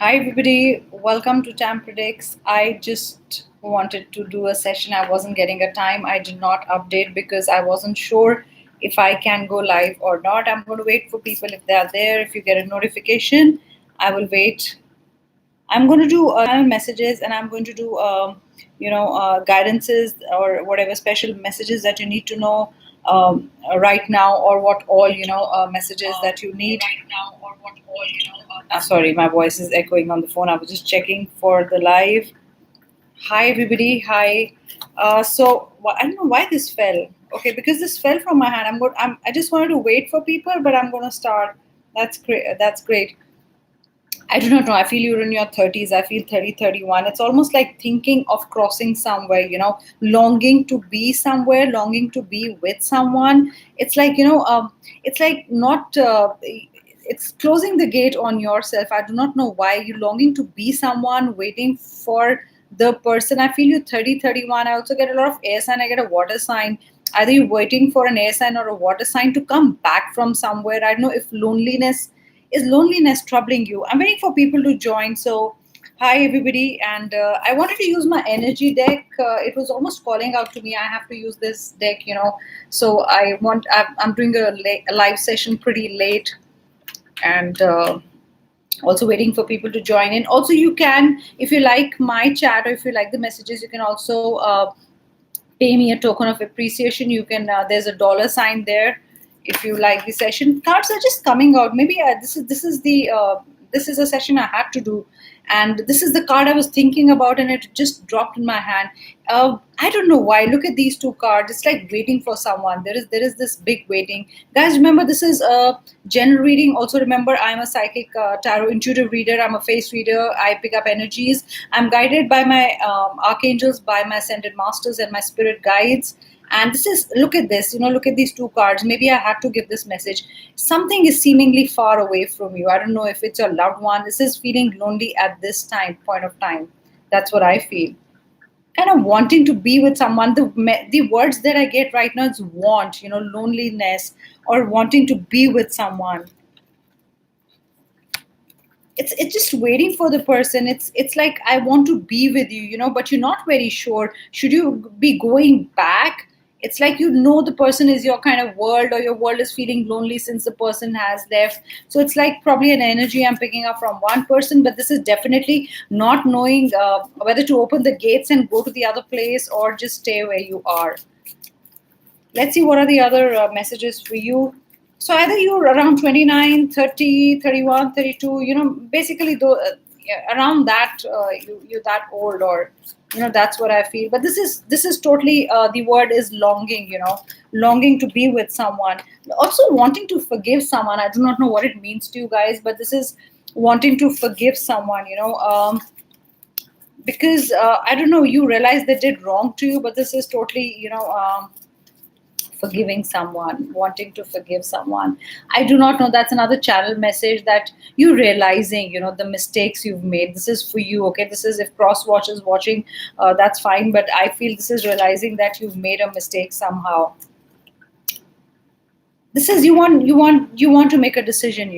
Hi everybody, welcome to Tam Predicts. I just wanted to do a session. I wasn't getting a time. I did not update because I wasn't sure if I can go live or not. I'm going to wait for people if they are there. If you get a notification, I will wait. I'm going to do messages and I'm going to do guidances or whatever special messages that you need to know right now, or what all messages that you need. Sorry, my voice is echoing on the phone. I was just checking for the live. Hi, everybody. Hi. I don't know why this fell. Okay, because this fell from my hand. I just wanted to wait for people, but I'm going to start. That's great. That's great. I do not know. I feel you're in your 30s. I feel 30, 31. It's almost like thinking of crossing somewhere, longing to be somewhere, longing to be with someone. It's like, it's like not, it's closing the gate on yourself. I do not know why. You're longing to be someone, waiting for the person. I feel you 30, 31. I also get a lot of air sign. I get a water sign. Either you're waiting for an air sign or a water sign to come back from somewhere. I don't know if loneliness troubling you. I'm waiting for people to join. So, hi everybody, and I wanted to use my energy deck. It was almost calling out to me. I have to use this deck, So I'm doing a live session pretty late, and also waiting for people to join in. Also, you can, if you like my chat or if you like the messages, you can also pay me a token of appreciation. You can. There's a dollar sign there if you like the session. Cards are just coming out. Maybe this is a session I had to do, and this is the card I was thinking about, and it just dropped in my hand. I don't know why. Look at these two cards. It's like waiting for someone. There is this big waiting. Guys, remember this is a general reading. Also remember, I'm a psychic tarot intuitive reader. I'm a face reader. I pick up energies. I'm guided by my archangels, by my ascended masters, and my spirit guides. And this is, look at this, look at these two cards. Maybe I had to give this message. Something is seemingly far away from you. I don't know if it's your loved one. This is feeling lonely at this point of time. That's what I feel. Kind of wanting to be with someone. The words that I get right now is want, loneliness, or wanting to be with someone. It's just waiting for the person. It's like, I want to be with you, but you're not very sure. Should you be going back? It's like, the person is your kind of world, or your world is feeling lonely since the person has left. So it's like probably an energy I'm picking up from one person, but this is definitely not knowing whether to open the gates and go to the other place or just stay where you are. Let's see what are the other messages for you. So either you're around 29, 30, 31, 32, basically around that, you're that old, or that's what I feel. But this is totally, the word is longing, longing to be with someone, also wanting to forgive someone. I do not know what it means to you guys, but this is wanting to forgive someone, because I don't know, you realize they did wrong to you, but this is totally, forgiving someone, wanting to forgive someone. I do not know. That's another channel message, that you realizing, the mistakes you've made. This is for you, okay? This is, if cross watch is watching, that's fine. But I feel this is realizing that you've made a mistake somehow. This is, you want to make a decision.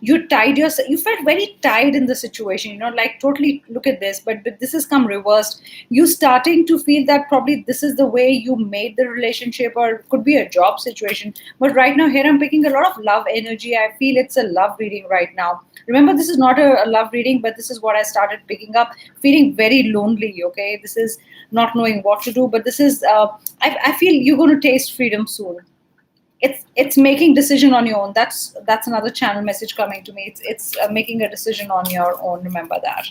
You tied yourself, you felt very tied in the situation, like totally. Look at this, but this has come reversed. You starting to feel that probably this is the way you made the relationship, or it could be a job situation. But right now here I'm picking a lot of love energy. I feel it's a love reading right now. Remember, this is not a love reading, but this is what I started picking up. Feeling very lonely, okay? This is not knowing what to do, but this is, I feel you're going to taste freedom soon. It's making decision on your own. That's another channel message coming to me. It's making a decision on your own. Remember that.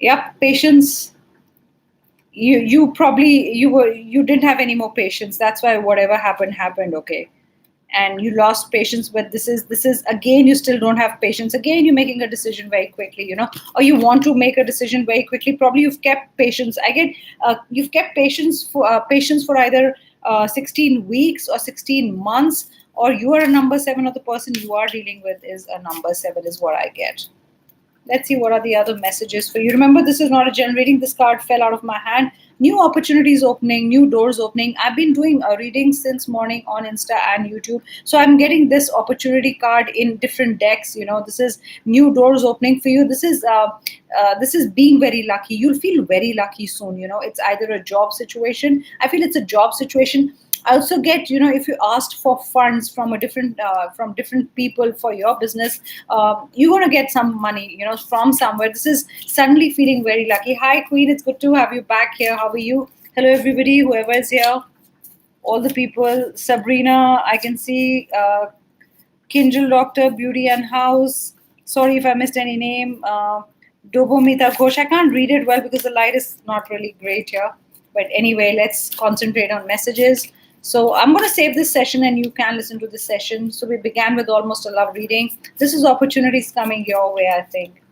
Yep, patience. You probably, you didn't have any more patience. That's why whatever happened, okay? And you lost patience. But this is again, you still don't have patience. Again, you're making a decision very quickly, or you want to make a decision very quickly. Probably you've kept patience. Again, you've kept patience for either 16 weeks or 16 months, or you are a number 7, or the person you are dealing with is a number 7, is what I get. Let's see what are the other messages for you. Remember, this is not a generating. This card fell out of my hand. new opportunities opening, new doors opening. I've been doing readings since morning on Insta and YouTube, so I'm getting this opportunity card in different decks. This is new doors opening for you. This is being very lucky. You'll feel very lucky soon. It's either a job situation. I feel it's a job situation. I also get, if you asked for funds from different people for your business, you're gonna get some money, from somewhere. This is suddenly feeling very lucky. Hi, Queen. It's good to have you back here. How are you? Hello, everybody. Whoever is here, all the people. Sabrina, I can see. Kinjal Doctor, Beauty and House. Sorry if I missed any name. Dobomita Ghosh. I can't read it well because the light is not really great here. But anyway, let's concentrate on messages. So I'm going to save this session and you can listen to this session. So we began with almost a love reading. This is opportunities coming your way, I think.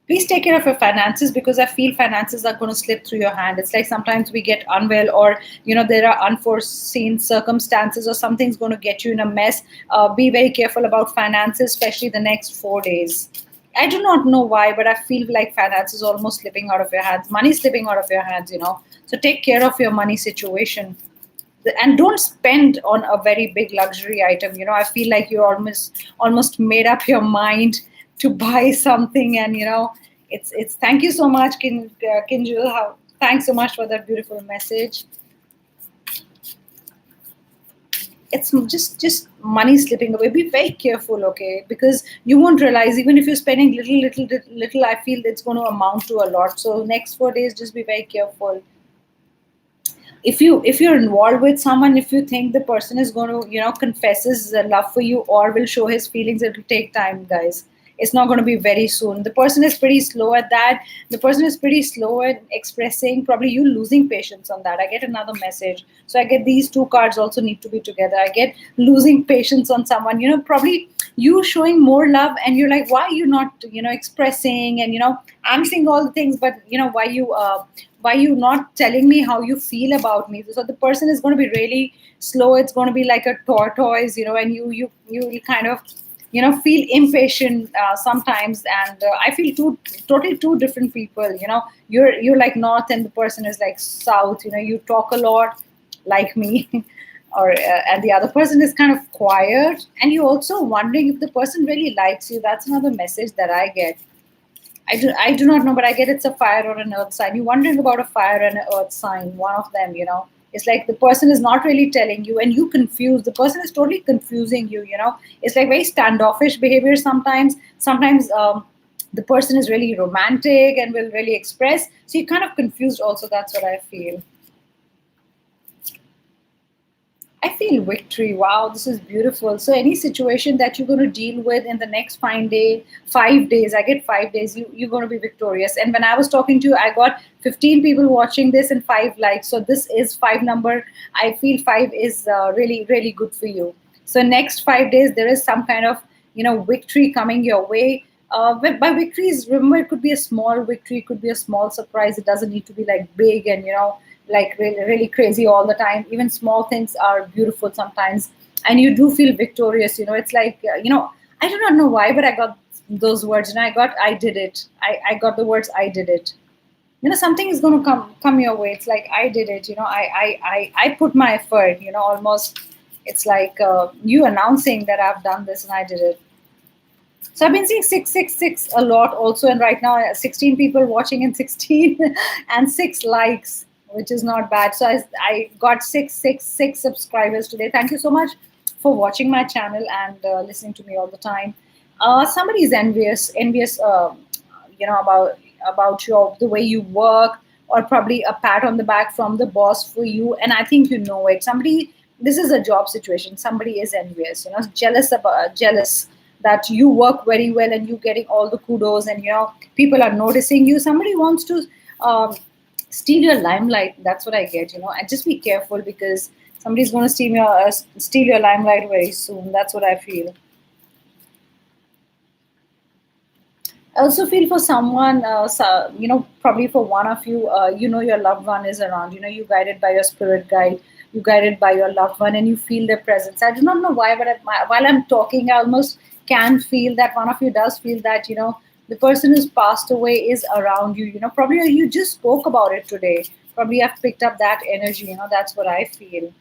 Please take care of your finances, because I feel finances are going to slip through your hand. It's like sometimes we get unwell, or there are unforeseen circumstances, or something's going to get you in a mess. Be very careful about finances, especially the next 4 days. I do not know why, but I feel like finances almost slipping out of your hands. Money slipping out of your hands. So take care of your money situation, and don't spend on a very big luxury item. I feel like you almost made up your mind to buy something, and it's thank you so much, Kinjal. Thanks so much for that beautiful message. It's just money slipping away. Be very careful, okay? Because you won't realize, even if you're spending little, I feel it's going to amount to a lot. So next 4 days, just be very careful. If you're involved with someone, if you think the person is going to confess his love for you or will show his feelings, it will take time, guys. It's not going to be very soon. The person is pretty slow at that. The person is pretty slow at expressing. Probably you losing patience on that. I get another message. So I get these two cards also need to be together. I get losing patience on someone. Probably you showing more love, and you're like, why are you not expressing? And I'm saying all the things, but why you not telling me how you feel about me? So the person is going to be really slow. It's going to be like a tortoise, and you kind of feel impatient sometimes. And I feel totally two different people. You're like north, and the person is like south. You talk a lot like me. Or and the other person is kind of quiet, and you're also wondering if the person really likes you. That's another message that I get. I do not know, but I get it's a fire or an earth sign. You're wondering about a fire and an earth sign, one of them. It's like the person is not really telling you, and you confused. The person is totally confusing you. It's like very standoffish behavior sometimes. Sometimes the person is really romantic and will really express. So you're kind of confused also. That's what I feel. I feel victory. Wow, this is beautiful. So any situation that you're going to deal with in the next 5 days, I get 5 days, you're going to be victorious. And when I was talking to you, I got 15 people watching this and 5 likes. So this is 5 number. I feel 5 is really, really good for you. So next 5 days, there is some kind of, victory coming your way. But by victories, remember, it could be a small victory, it could be a small surprise. It doesn't need to be like big and, like really, really crazy all the time. Even small things are beautiful sometimes, and you do feel victorious. It's like I do not know why, but I got those words. I did it. I got the words, I did it. Something is going to come your way. It's like, I did it. I put my effort. Almost. It's like you announcing that I've done this and I did it. So I've been seeing 666 a lot also, and right now 16 people watching and 16 and 6 likes, which is not bad. So I got 666 subscribers today. Thank you so much for watching my channel and listening to me all the time. Somebody is envious, about the way you work, or probably a pat on the back from the boss for you, and I think you know it. This is a job situation. Somebody is envious, jealous that you work very well and you getting all the kudos, and people are noticing you. Somebody wants to steal your limelight. That's what I get. And just be careful, because somebody's going to steal your limelight very soon. That's what I feel. I also feel for someone, probably for one of you, your loved one is around. You're guided by your spirit guide. You're guided by your loved one, and you feel their presence. I do not know why, but while I'm talking, I almost can feel that one of you does feel that, The person who's passed away is around you. Probably you just spoke about it today. Probably I've picked up that energy. That's what I feel.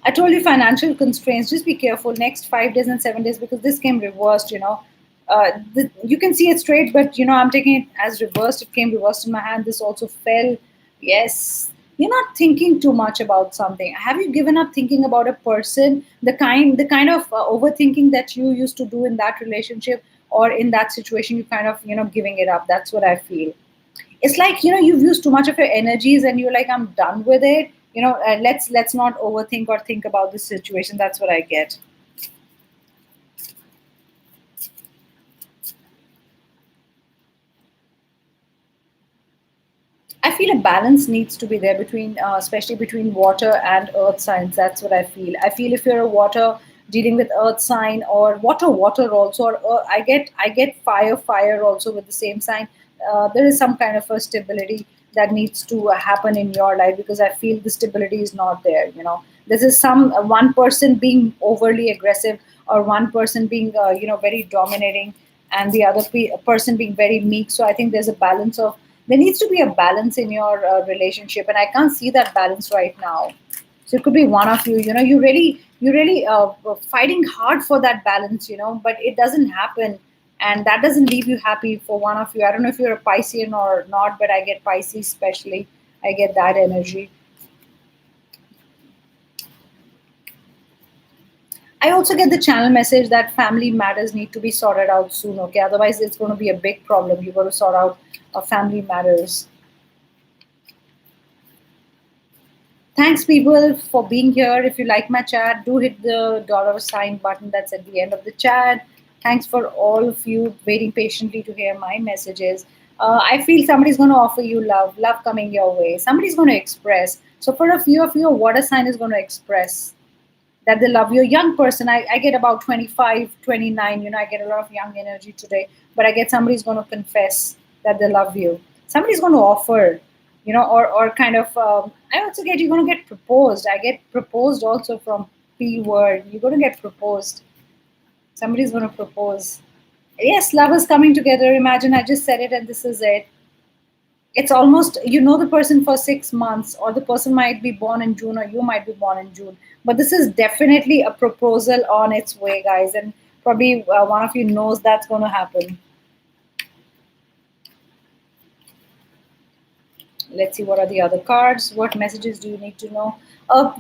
I told you financial constraints. Just be careful next 5 days and 7 days because this came reversed. You can see it straight, but I'm taking it as reversed. It came reversed in my hand. This also fell. Yes, you're not thinking too much about something. Have you given up thinking about a person? The kind of overthinking that you used to do in that relationship or in that situation, you kind of giving it up. That's what I feel. It's like you've used too much of your energies and you're like, I'm done with it. Let's not overthink or think about this situation. That's what I get. I feel a balance needs to be there between, especially between water and earth signs. That's what I feel. I feel if you're a water dealing with earth sign or water also, or I get fire also with the same sign. There is some kind of a stability that needs to happen in your life because I feel the stability is not there. This is some one person being overly aggressive or one person being very dominating and the other person being very meek. So I think there needs to be a balance in your relationship, and I can't see that balance right now. So it could be one of you. You really fighting hard for that balance. But it doesn't happen, and that doesn't leave you happy for one of you. I don't know if you're a Piscean or not, but I get Pisces especially. I get that energy. I also get the channel message that family matters need to be sorted out soon. Okay, otherwise it's going to be a big problem. You got to sort out family matters. Thanks, people, for being here. If you like my chat, do hit the dollar sign button that's at the end of the chat. Thanks for all of you waiting patiently to hear my messages. I feel somebody's going to offer you love coming your way. Somebody's going to express. So, for a few of you, a water sign is going to express that they love you. A young person, I get about 25, 29. I get a lot of young energy today, but I get somebody's going to confess that they love you. Somebody's going to offer, or kind of, I also get you're going to get proposed. I get proposed also from P word. You're going to get proposed. Somebody's going to propose. Yes, lovers coming together. Imagine I just said it and this is it. It's almost the person for 6 months, or the person might be born in June, or you might be born in June. But this is definitely a proposal on its way, guys, and probably one of you knows that's going to happen. Let's see what are the other cards. What messages do you need to know?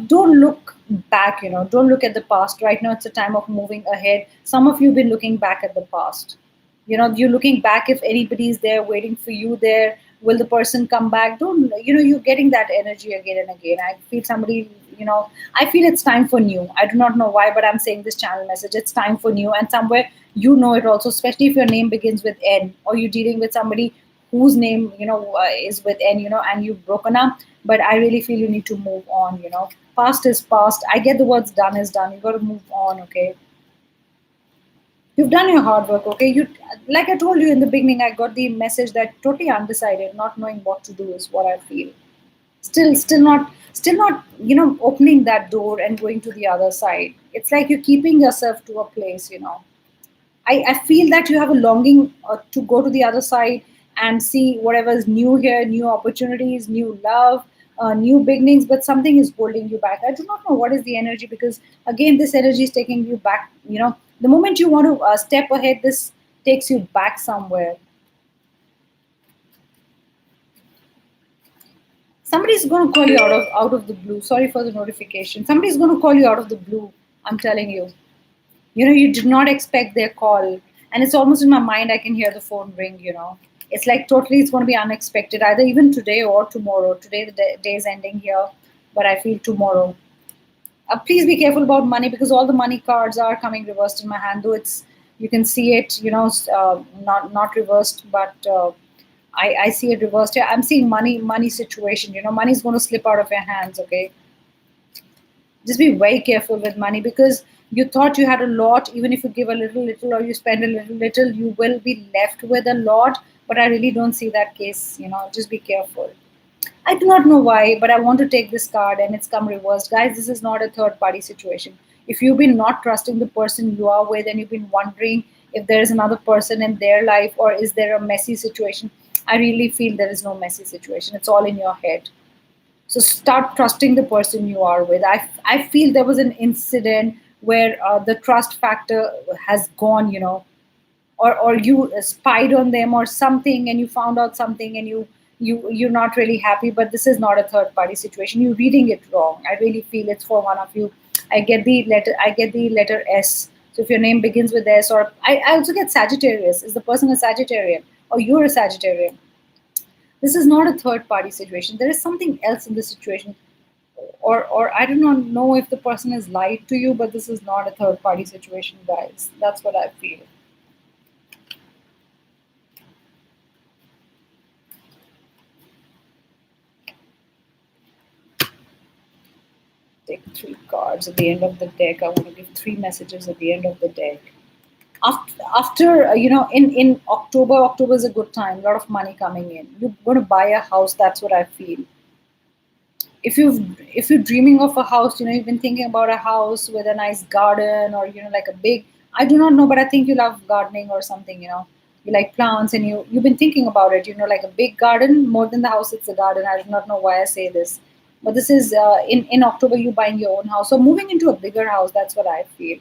Don't look back. Don't look at the past. Right now, it's a time of moving ahead. Some of you have been looking back at the past. You're looking back if anybody's there waiting for you there. Will the person come back? Don't, you're getting that energy again and again. I feel somebody, I feel it's time for new. I do not know why, but I'm saying this channel message. It's time for new. And somewhere it also, especially if your name begins with N, or you're dealing with somebody whose name is with N, and you've broken up. But I really feel you need to move on. Past is past. I get the words done is done. You got to move on. Okay, you've done your hard work. Okay, you, like I told you in the beginning, I got the message that totally undecided, not knowing what to do is what I feel. Still not opening that door and going to the other side. It's like you're keeping yourself to a place. I feel that you have a longing to go to the other side and see whatever is new here, new opportunities, new love, new beginnings, but something is holding you back. I do not know what is the energy, because again, this energy is taking you back. The moment you want to step ahead, this takes you back somewhere. Somebody's going to call you out of the blue. Sorry for the notification. Somebody's going to call you out of the blue. I'm telling you. You did not expect their call, and it's almost in my mind. I can hear the phone ring. It's like totally. It's going to be unexpected, either even today or tomorrow. Today the day is ending here, but I feel tomorrow. Please be careful about money, because all the money cards are coming reversed in my hand. Though it's, you can see it, not reversed, but I see it reversed here. I'm seeing money situation. Money is going to slip out of your hands. Okay, just be very careful with money, because you thought you had a lot. Even if you give a little, or you spend a little, you will be left with a lot. But I really don't see that case. Just be careful. I do not know why, but I want to take this card and it's come reversed. Guys, this is not a third party situation. If you've been not trusting the person you are with, and you've been wondering if there is another person in their life, or is there a messy situation. I really feel there is no messy situation. It's all in your head. So start trusting the person you are with. I feel there was an incident where the trust factor has gone, or you spied on them or something, and you found out something, and you're not really happy. But this is not a third party situation. You're reading it wrong. I really feel it's for one of you. I get the letter S. So if your name begins with S, or I also get Sagittarius. Is the person a Sagittarian, or you're a Sagittarian? This is not a third party situation. There is something else in the situation. Or I do not know if the person has lied to you, but this is not a third party situation, guys. That's what I feel. Take three cards at the end of the deck. I want to give three messages at the end of the deck. After in October is a good time. A lot of money coming in. You're going to buy a house. That's what I feel. If you're dreaming of a house, you've been thinking about a house with a nice garden, or like a big. I do not know, but I think you love gardening or something. You like plants, and you've been thinking about it. Like a big garden more than the house. It's a garden. I do not know why I say this, but this is in October. You buying your own house, so moving into a bigger house. That's what I feel.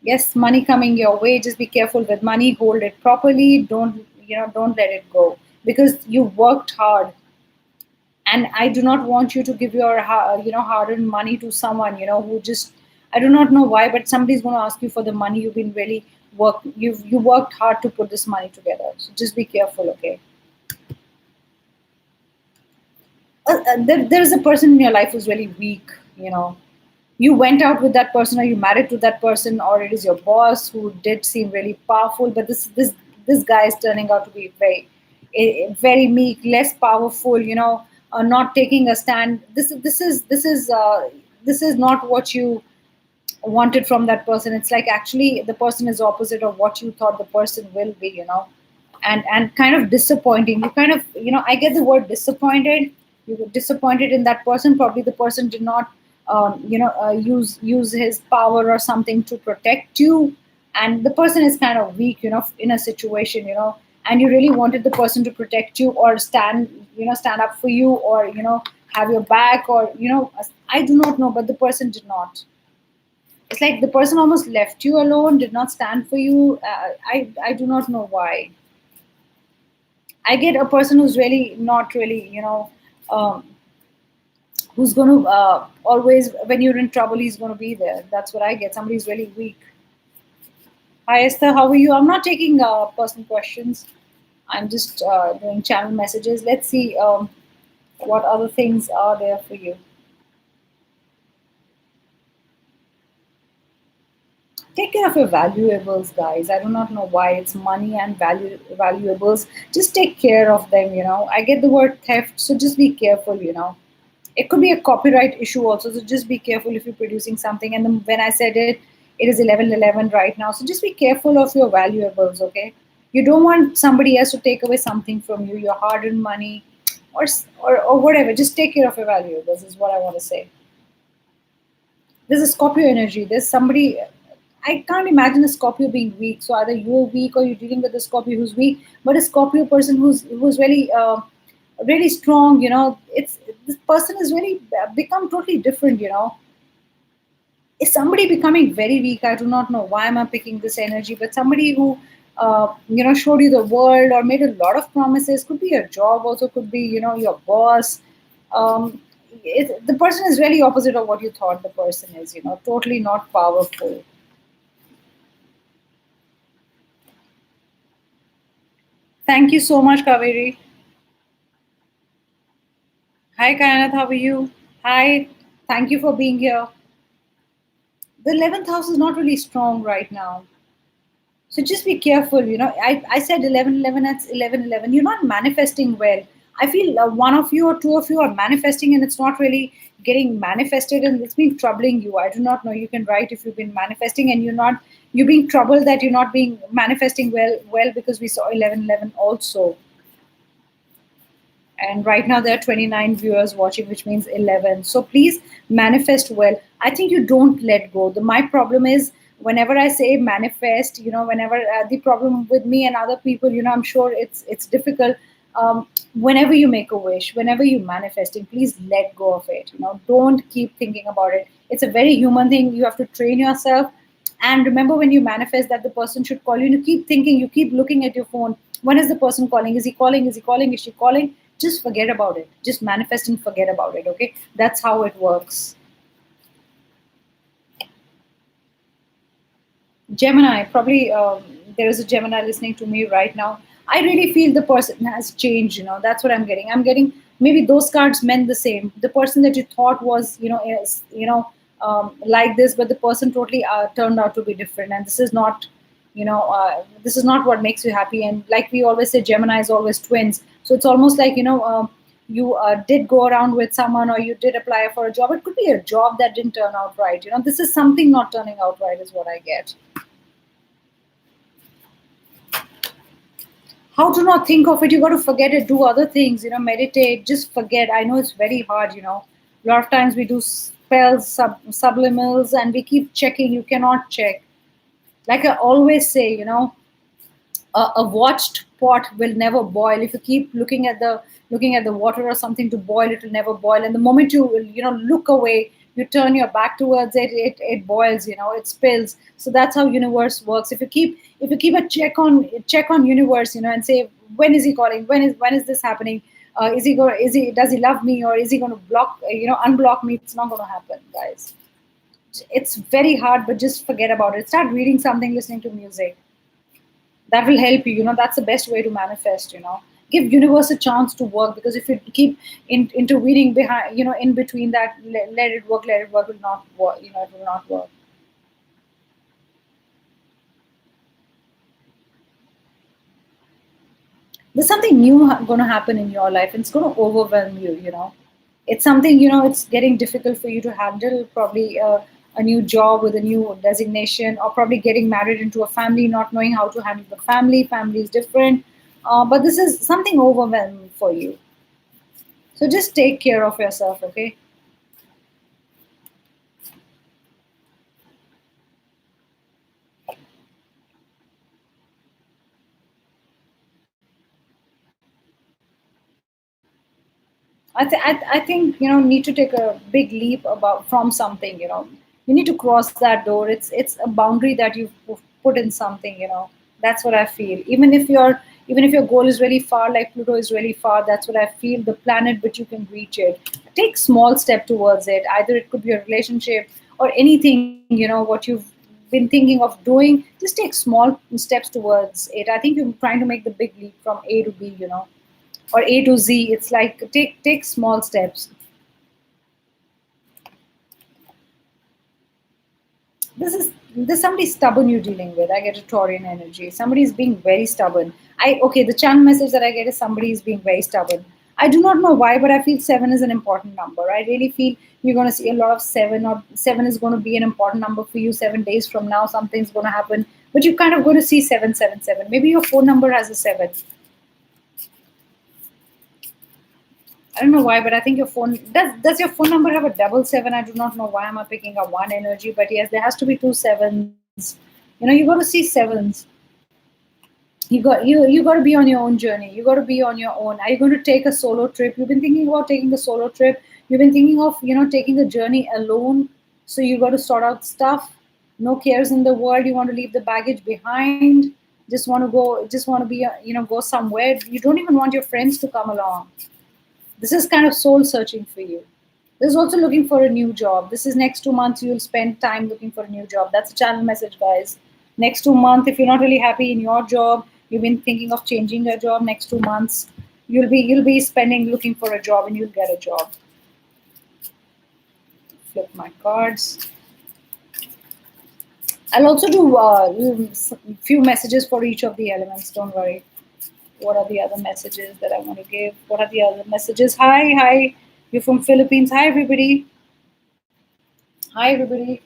Yes, money coming your way. Just be careful with money. Hold it properly. Don't let it go, because you worked hard, and I do not want you to give your hard-earned money to someone who just, I do not know why, but somebody's going to ask you for the money. You've been really you worked hard to put this money together, so just be careful, okay? There is a person in your life who's really weak. You went out with that person, or you married to that person, or it is your boss who did seem really powerful, but this guy is turning out to be very meek, less powerful, not taking a stand. This is not what you wanted from that person. It's like actually the person is opposite of what you thought the person will be, and kind of disappointing. You kind of, I get the word disappointed. You were disappointed in that person. Probably the person did not use his power or something to protect you, and the person is kind of weak, in a situation, and you really wanted the person to protect you, or stand up for you, or have your back, or I do not know, but the person did not. It's like the person almost left you alone, did not stand for you. I do not know why. I get a person who's really not really, um, who's going to always, when you're in trouble, he's going to be there. That's what I get. Somebody's really weak. Hi Esther, how are you? I'm not taking personal questions. I'm just doing channel messages. Let's see what other things are there for you. Take care of your valuables, guys. I do not know why it's money and valuables. Just take care of them. I get the word theft, so just be careful. It could be a copyright issue also, so just be careful if you're producing something. And then when I said it, it is 11:11 right now, so just be careful of your valuables, okay? You don't want somebody else to take away something from you, your hard-earned money, or whatever. Just take care of your valuables is what I want to say. There's a Scorpio energy. There's somebody. I can't imagine a Scorpio being weak. So either you're weak, or you're dealing with a Scorpio who's weak. But a Scorpio person who's really strong. It's this person is really become totally different. Is somebody becoming very weak? I do not know why am I picking this energy, but somebody who showed you the world, or made a lot of promises. Could be your job, also could be your boss. Um, the person is really opposite of what you thought the person is. Totally not powerful. Thank you so much, Kaveri. Hi, Kainath. How are you? Hi. Thank you for being here. The 11th house is not really strong right now. So just be careful. I said 11:11. That's 11:11. You're not manifesting well. I feel one of you or two of you are manifesting, and it's not really getting manifested, and it's been troubling you. I do not know. You can write if you've been manifesting and you're being troubled that you're not being manifesting well, because we saw 11:11 also. And right now there are 29 viewers watching, which means 11. So please manifest well. I think you don't let go. My problem is whenever I say manifest, whenever the problem with me and other people, I'm sure it's difficult. Whenever you make a wish, whenever you manifesting, please let go of it. Don't keep thinking about it. It's a very human thing. You have to train yourself. And remember, when you manifest that the person should call you, you keep thinking, you keep looking at your phone. When is the person calling? Is he calling? Is he calling? Is she calling? Just forget about it. Just manifest and forget about it. Okay, that's how it works. Gemini, probably there is a Gemini listening to me right now. I really feel the person has changed. That's what I'm getting. I'm getting maybe those cards meant the same. The person that you thought was, like this, but the person totally turned out to be different. And this is not what makes you happy. And like we always say, Gemini is always twins. So it's almost like, you did go around with someone, or you did apply for a job. It could be a job that didn't turn out right. This is something not turning out right, is what I get. How to not think of it? You got to forget it. Do other things. Meditate. Just forget. I know it's very hard. A lot of times we do spells, subliminals, and we keep checking. You cannot check. Like I always say, a watched pot will never boil. If you keep looking at the water or something to boil, it will never boil. And the moment you look away, you turn your back towards it, it boils. It spills. So that's how universe works. If you keep a check on universe, and say, when is he calling? When is this happening? Does he love me, or is he going to unblock me? It's not going to happen, guys. It's very hard, but just forget about it. Start reading something, listening to music. That will help you. That's the best way to manifest. Give universe a chance to work, because if you keep intervening behind, in between that, let it work will not work. It will not work. There's something new going to happen in your life, and it's going to overwhelm you. It's something, it's getting difficult for you to handle. Probably a new job with a new designation, or probably getting married into a family, not knowing how to handle the family is different. But this is something overwhelming for you. So just take care of yourself, okay? I think need to take a big leap about from something. You need to cross that door. It's a boundary that you've put in something. That's what I feel. Even if your goal is really far, like Pluto is really far, that's what I feel. The planet, but you can reach it. Take small step towards it. Either it could be a relationship or anything. What you've been thinking of doing. Just take small steps towards it. I think you're trying to make the big leap from A to B. Or A to Z. It's like take small steps. There's somebody stubborn you're dealing with. I get a Taurian energy. Somebody is being very stubborn. The channel message that I get is somebody is being very stubborn. I do not know why, but I feel seven is an important number. I really feel you're going to see a lot of seven, or seven is going to be an important number for you. 7 days from now, something's going to happen, but you're kind of going to see 777. Maybe your phone number has a seven. I don't know why, but I think your phone does your phone number have a double seven? I do not know why am I picking up one energy, but yes, there has to be two sevens. You got to see sevens. You got to be on your own journey. You got to be on your own. Are you going to take a solo trip? You've been thinking about taking a solo trip. You've been thinking of taking a journey alone. So you got to sort out stuff. No cares in the world. You want to leave the baggage behind. Just want to go. Just want to be go somewhere. You don't even want your friends to come along. This is kind of soul searching for you. This is also looking for a new job. This is next 2 months you'll spend time looking for a new job. That's a channel message, guys. Next 2 months, if you're not really happy in your job, you've been thinking of changing your job. Next 2 months, you'll be spending looking for a job, and you'll get a job. Flip my cards. I'll also do few messages for each of the elements. Don't worry. What are the other messages that I want to give? What are the other messages? Hi. You're from Philippines. Hi, everybody. Hi, everybody.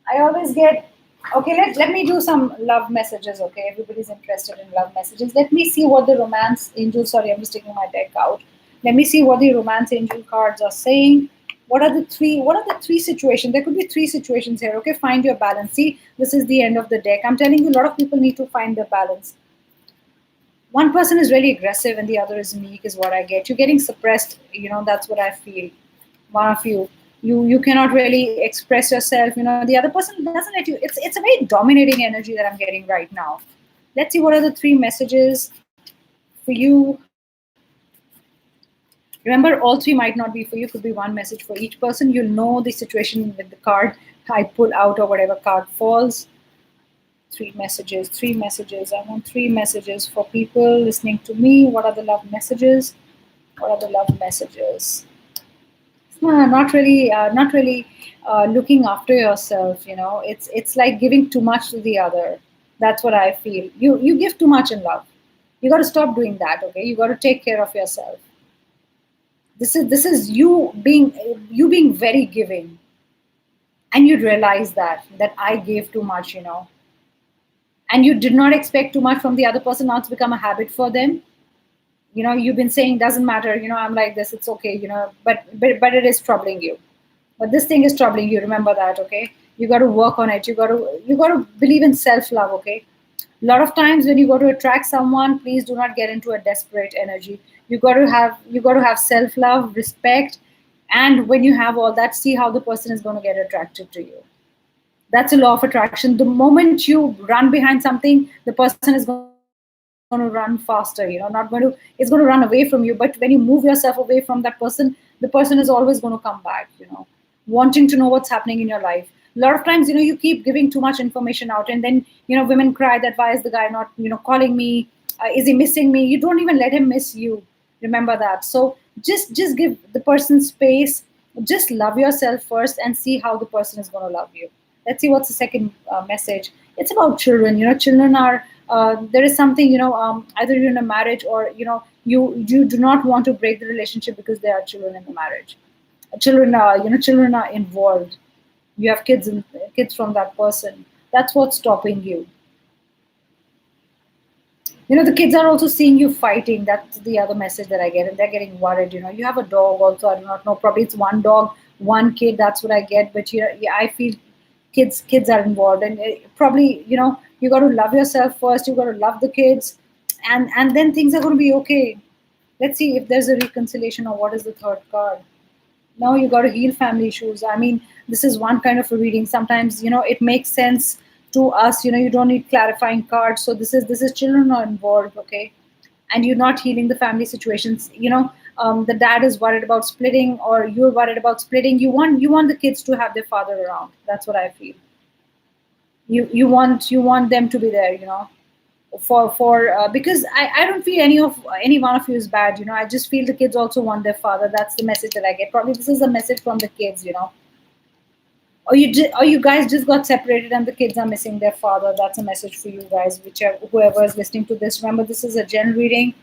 I always get. Okay, let me do some love messages. Okay, everybody's interested in love messages. Let me see what the romance angel. Sorry, I'm just taking my deck out. Let me see what the romance angel cards are saying. What are the three situations? There could be three situations here. Okay, find your balance. See, this is the end of the deck. I'm telling you, a lot of people need to find their balance. One person is really aggressive and the other is meek, is what I get. You're getting suppressed, that's what I feel. One of you cannot really express yourself. The other person doesn't let you. It's a very dominating energy that I'm getting right now. Let's see what are the three messages for you. Remember, all three might not be for you, could be one message for each person. You'll know the situation with the card I pull out or whatever card falls. Three messages, three messages. I want three messages for people listening to me. What are the love messages? What are the love messages? Not really looking after yourself. It's like giving too much to the other. That's what I feel. You give too much in love. You got to stop doing that. Okay, you got to take care of yourself. This is you being very giving, and you realize that I gave too much. And you did not expect too much from the other person. Now it's become a habit for them. You've been saying doesn't matter. I'm like this. It's okay. But it is troubling you. But this thing is troubling you. Remember that. Okay. You got to work on it. You got to believe in self love. Okay. A lot of times when you go to attract someone, please do not get into a desperate energy. You got to have self love, respect, and when you have all that, see how the person is going to get attracted to you. That's a law of attraction. The moment you run behind something, the person is going to run faster. It's going to run away from you. But when you move yourself away from that person, the person is always going to come back, wanting to know what's happening in your life. A lot of times, you keep giving too much information out, and then, women cry that why is the guy not, calling me? Is he missing me? You don't even let him miss you. Remember that. So just give the person space. Just love yourself first and see how the person is going to love you. Let's see what's the second message. It's about children. Children are there is something, either you're in a marriage or you do not want to break the relationship because there are children in the marriage. Children are involved. You have kids from that person. That's what's stopping you. The kids are also seeing you fighting. That's the other message that I get, and they're getting worried. You have a dog also. I do not know. Probably it's one dog, one kid. That's what I get. But yeah, I feel kids are involved, and probably you got to love yourself first. You got to love the kids, and then things are going to be okay. Let's see if there's a reconciliation, or what is the third card. Now you got to heal family issues. I mean, this is one kind of a reading. Sometimes it makes sense to us. You don't need clarifying cards. So this is children are involved, okay, and you're not healing the family situations. The dad is worried about splitting, or you're worried about splitting. You want the kids to have their father around. That's what I feel. You want them to be there. For because I don't feel any one of you is bad. I just feel the kids also want their father. That's the message that I get. Probably this is a message from the kids. Or you guys just got separated and the kids are missing their father. That's a message for you guys, whichever whoever is listening to this. Remember, this is a general reading.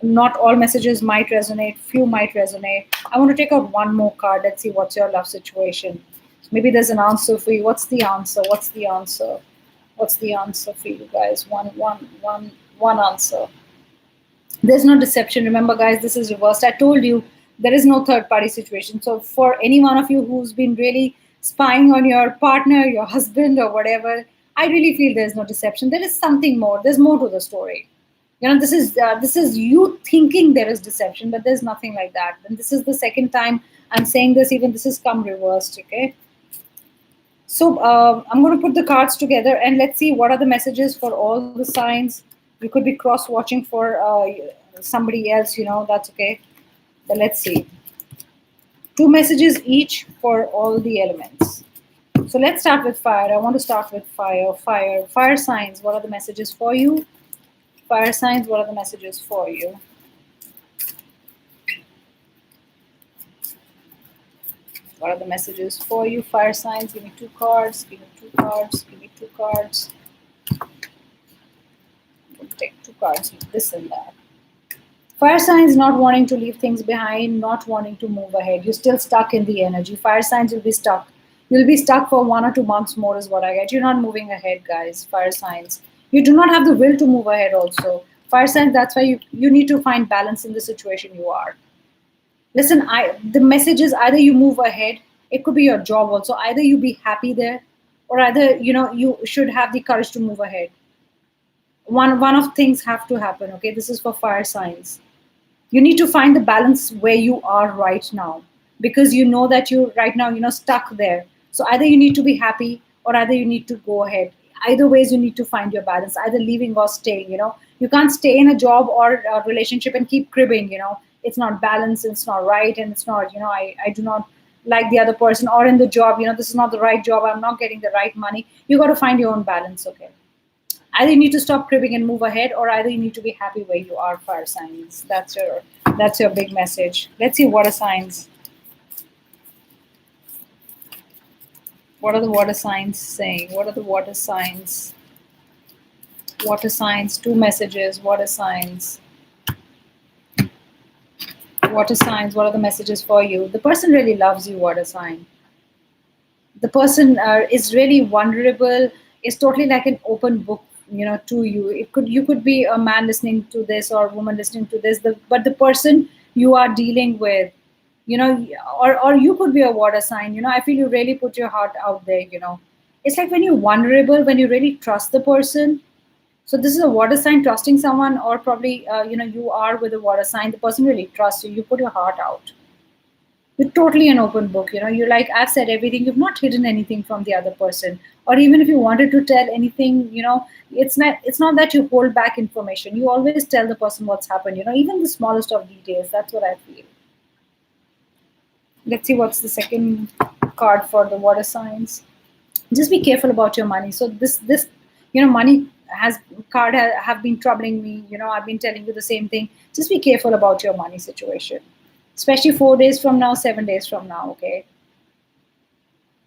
Not all messages might resonate, few might resonate. I want to take out one more card. Let's see what's your love situation. Maybe there's an answer for you. What's the answer? What's the answer? What's the answer for you guys? One answer. There's no deception. Remember, guys, this is reversed. I told you there is no third party situation. So for any one of you who's been really spying on your partner, your husband, or whatever, I really feel there's no deception. There is something more. There's more to the story. This is you thinking there is deception, but there's nothing like that. And this is the second time I'm saying this. Even this has come reversed. Okay. So I'm going to put the cards together and let's see what are the messages for all the signs. You could be cross watching for somebody else. That's okay. But let's see. 2 messages each for all the elements. So let's start with fire. I want to start with fire. Fire signs. What are the messages for you? Fire signs. What are the messages for you? What are the messages for you? Fire signs. Give me 2 cards. Give me 2 cards. Give me 2 cards. I'm going to take 2 cards. This and that. Fire signs not wanting to leave things behind, not wanting to move ahead. You're still stuck in the energy. Fire signs will be stuck. You'll be stuck for 1 or 2 months more is what I get. You're not moving ahead, guys. Fire signs. You do not have the will to move ahead also. Fire signs, that's why you need to find balance in the situation you are. Listen, the message is either you move ahead. It could be your job also. Either you be happy there, or either you should have the courage to move ahead. One of things have to happen. Okay, this is for fire signs. You need to find the balance where you are right now, because you know that you right now stuck there. So either you need to be happy, or either you need to go ahead. Either ways you need to find your balance, either leaving or staying. You can't stay in a job or a relationship and keep cribbing. It's not balanced, it's not right, and it's not, I do not like the other person, or in the job, this is not the right job, I'm not getting the right money. You got to find your own balance. Okay, either you need to stop cribbing and move ahead, or either you need to be happy where you are. Fire signs, that's your big message. Let's see water signs. What are the water signs saying? What are the water signs? Water signs, two messages. Water signs, water signs, what are the messages for you? The person really loves you. Water sign, the person is really vulnerable, is totally like an open book, to you. You could be a man listening to this, or a woman listening to this, but the person you are dealing with, you know or you could be a water sign. I feel you really put your heart out there. It's like when you're vulnerable, when you really trust the person. So this is a water sign trusting someone, or probably you are with a water sign, the person really trusts you, you put your heart out. You're totally an open book. You're like, I've said everything, you've not hidden anything from the other person. Or even if you wanted to tell anything, it's not that you hold back information. You always tell the person what's happened, even the smallest of details. That's what I feel. Let's see what's the second card for the water signs. Just be careful about your money. So this money has have been troubling me. I've been telling you the same thing. Just be careful about your money situation, especially 4 days from now, 7 days from now. Okay,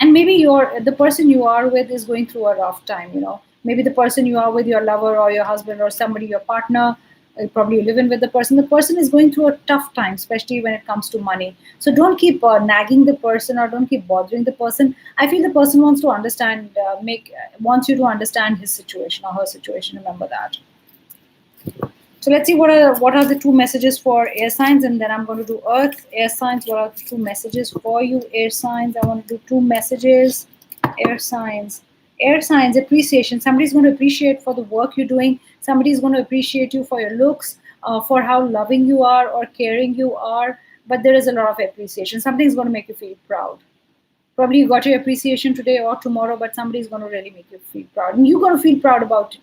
and maybe the person you are with is going through a rough time. Maybe the person you are with, your lover or your husband or somebody, your partner, probably you live in with the person is going through a tough time, especially when it comes to money. So don't keep nagging the person, or don't keep bothering the person. I feel the person wants to understand, wants you to understand his situation or her situation. Remember that. So let's see what are the two messages for air signs, and then I'm going to do earth. Air signs, what are the two messages for you? Air signs, I want to do two messages. Air signs. Air signs, appreciation. Somebody's going to appreciate for the work you're doing. Somebody's going to appreciate you for your looks, for how loving you are or caring you are. But there is a lot of appreciation. Something's going to make you feel proud. Probably you got your appreciation today or tomorrow, but somebody's going to really make you feel proud, and you're going to feel proud about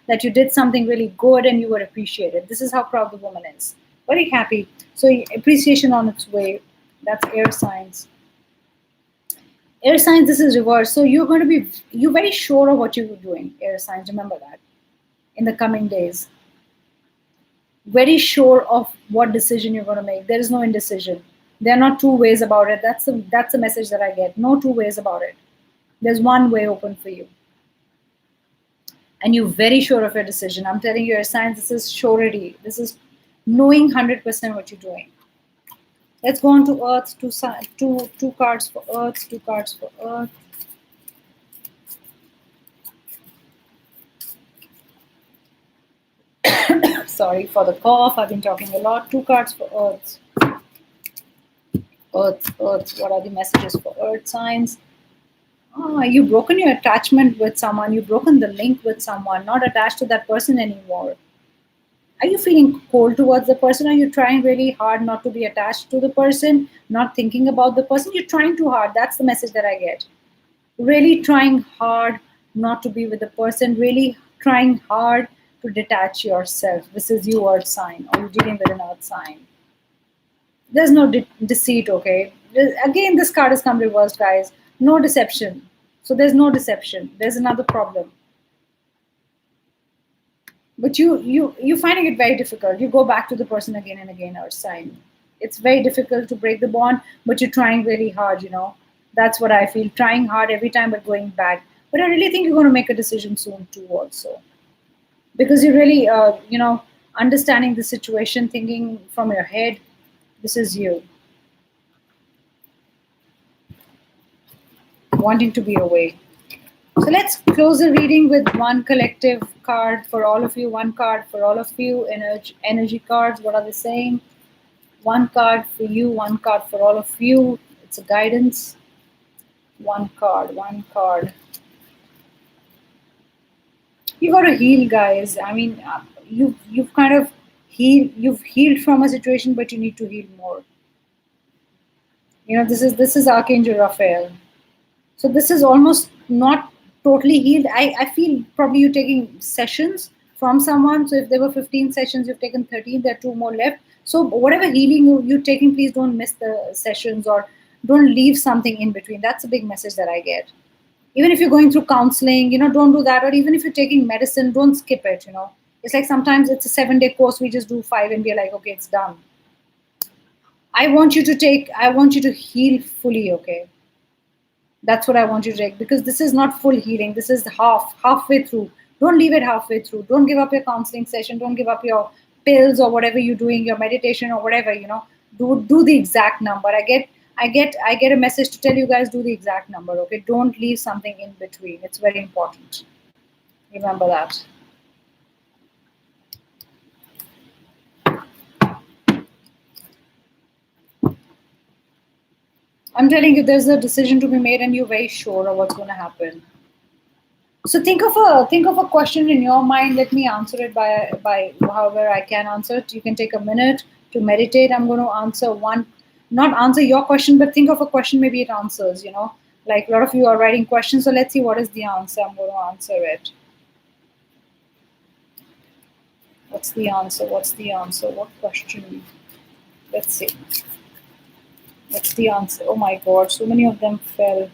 that you did something really good and you were appreciated. This is how proud the woman is, very happy. So appreciation on its way. That's air signs. Air signs, this is reverse. So you're very sure of what you're doing. Air signs, remember that. In the coming days, very sure of what decision you're going to make. There is no indecision. There are not two ways about it. That's the message that I get. No two ways about it. There's one way open for you. And you're very sure of your decision. I'm telling you, your signs, this is surety. This is knowing 100% what you're doing. Let's go on to Earth. Two cards for Earth. Two cards for Earth. Sorry for the cough. I've been talking a lot. Two cards for Earth. Earth. What are the messages for Earth signs? You've broken your attachment with someone. You've broken the link with someone. Not attached to that person anymore. Are you feeling cold towards the person? Are you trying really hard not to be attached to the person? Not thinking about the person? You're trying too hard. That's the message that I get. Really trying hard not to be with the person. Really trying hard to detach yourself. This is you, Earth sign, or you're dealing with an Earth sign. There's no deceit, okay? Again, this card has come reversed, guys. No deception. So there's no deception. There's another problem. But you're finding it very difficult. You go back to the person again and again, Earth sign. It's very difficult to break the bond, but you're trying really hard, That's what I feel. Trying hard every time, but going back. But I really think you're going to make a decision soon too, also. Because you're really, understanding the situation, thinking from your head. This is you. Wanting to be away. So let's close the reading with one collective card for all of you, one card for all of you. Energy cards, what are they saying? One card for you, one card for all of you. It's a guidance. One card, one card. You got to heal, guys. I mean, you've kind of healed. You've healed from a situation, but you need to heal more. This is Archangel Raphael. So this is almost not totally healed. I feel probably you're taking sessions from someone. So if there were 15 sessions, you've taken 13, there are two more left. So whatever healing you're taking, please don't miss the sessions or don't leave something in between. That's a big message that I get. Even if you're going through counseling, don't do that. Or even if you're taking medicine, don't skip it. It's like sometimes it's a 7-day course, we just do 5 and we're like, okay, it's done. I want you to heal fully, okay? That's what I want you to take, because this is not full healing. This is halfway through. Don't leave it halfway through. Don't give up your counseling session. Don't give up your pills or whatever you're doing, your meditation or whatever. Do the exact number. I get a message to tell you guys, do the exact number. Okay, don't leave something in between. It's very important. Remember that. I'm telling you, there's a decision to be made, and you're very sure of what's going to happen. So think of a question in your mind. Let me answer it by however I can answer it. You can take a minute to meditate. I'm going to answer one, not answer your question, but think of a question. Maybe it answers. Like a lot of you are writing questions. So let's see what is the answer. I'm going to answer it. What's the answer? What's the answer? What question? Let's see. What's the answer? Oh my God, so many of them fell.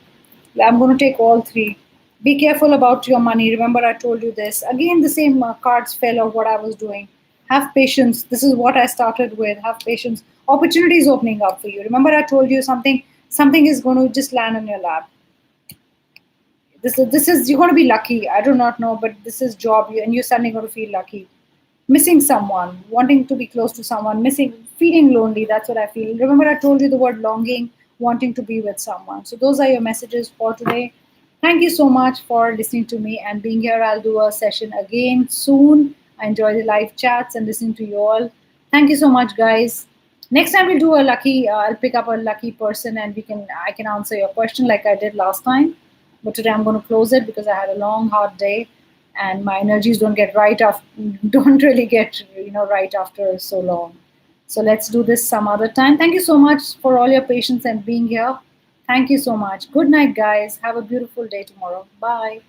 I'm going to take all three. Be careful about your money. Remember, I told you this. Again, the same cards fell of what I was doing. Have patience. This is what I started with. Have patience. Opportunities opening up for you. Remember, I told you something. Something is going to just land on your lap. This is you're going to be lucky. I do not know, but this is job, and you're suddenly going to feel lucky. Missing someone, wanting to be close to someone, missing, feeling lonely. That's what I feel. Remember, I told you the word longing, wanting to be with someone. So those are your messages for today. Thank you so much for listening to me and being here. I'll do a session again soon. I enjoy the live chats and listening to you all. Thank you so much, guys. Next time we'll do a lucky. I'll pick up a lucky person and I can answer your question like I did last time. But today I'm going to close it because I had a long, hard day, and my energies don't really get right after so long. So let's do this some other time. Thank you so much for all your patience and being here. Thank you so much. Good night, guys. Have a beautiful day tomorrow. Bye.